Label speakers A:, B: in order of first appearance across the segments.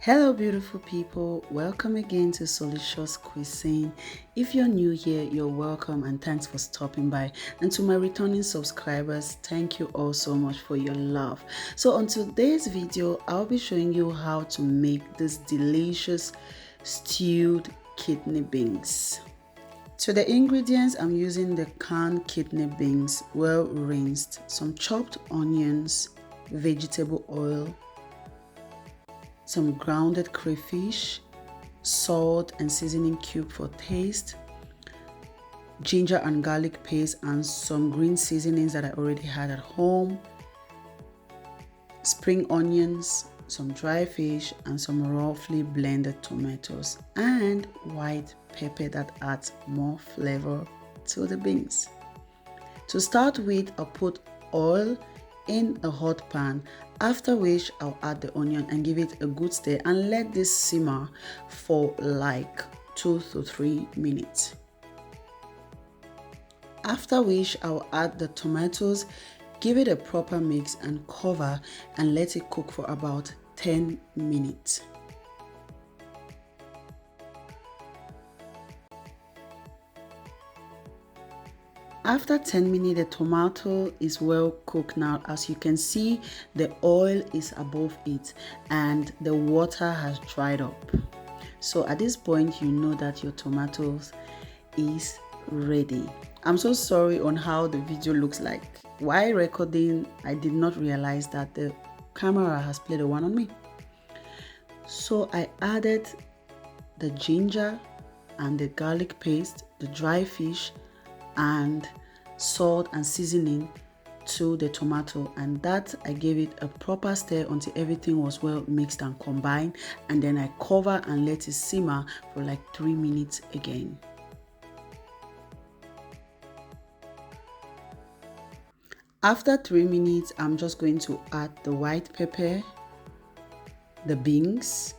A: Hello beautiful people, welcome again to Solicious Cuisine. If you're new here, you're welcome and thanks for stopping by. And to my returning subscribers, thank you all so much for your love. So on today's video, I'll be showing you how to make this delicious stewed kidney beans. To the ingredients, I'm using the canned kidney beans, well rinsed, some chopped onions, vegetable oil, some grounded crayfish, salt and seasoning cube for taste, ginger and garlic paste, and some green seasonings that I already had at home, spring onions, some dry fish, and some roughly blended tomatoes, and white pepper that adds more flavor to the beans. To start with, I'll put oil in a hot pan, after which I'll add the onion and give it a good stir and let this simmer for like 2 to 3 minutes. After which I'll add the tomatoes, give it a proper mix and cover and let it cook for about 10 minutes. After 10 minutes, the tomato is well cooked now. As you can see, the oil is above it and the water has dried up. So at this point, you know that your tomatoes is ready. I'm so sorry on how the video looks like. While recording, I did not realize that the camera has played a one on me. So I added the ginger and the garlic paste, the dry fish, and salt and seasoning to the tomato, and that I gave it a proper stir until everything was well mixed and combined, and then I cover and let it simmer for like 3 minutes again. After 3 minutes, I'm just going to add the white pepper, the beans,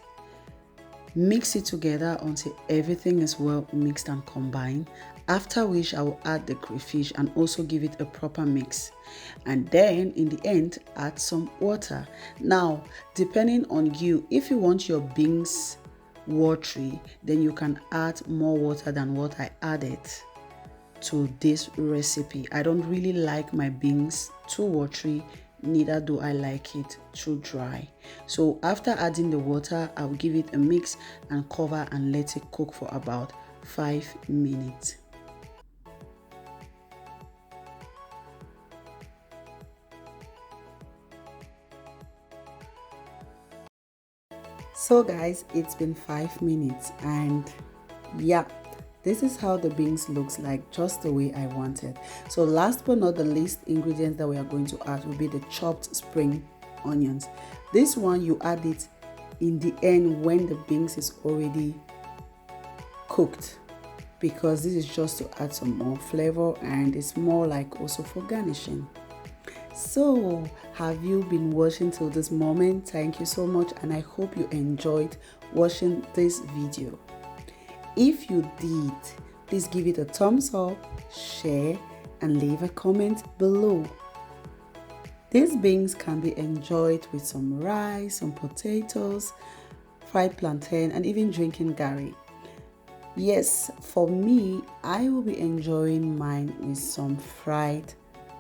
A: mix it together until everything is well mixed and combined, after which I will add the crayfish and also give it a proper mix, and then in the end add some water. Now depending on you, if you want your beans watery, then you can add more water than what I added to this recipe. I don't really like my beans too watery, neither do I like it too dry. So after adding the water, I'll give it a mix and cover and let it cook for about 5 minutes. So guys, it's been 5 minutes and yeah, this is how the beans looks like, just the way I wanted. So last but not the least ingredient that we are going to add will be the chopped spring onions. This one you add it in the end when the beans is already cooked, because this is just to add some more flavor and it's more like also for garnishing. So have you been watching till this moment? Thank you so much, and I hope you enjoyed watching this video. If you did, please give it a thumbs up, share, and leave a comment below. These beans can be enjoyed with some rice, some potatoes, fried plantain, and even drinking gari. Yes, for me, I will be enjoying mine with some fried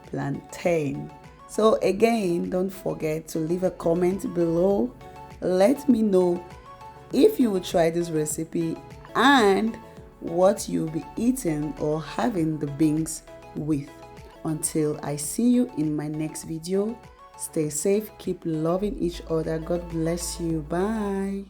A: plantain. So again, don't forget to leave a comment below. Let me know if you would try this recipe and what you'll be eating or having the beans with. Until I see you in my next video, stay safe, keep loving each other. God bless you. Bye.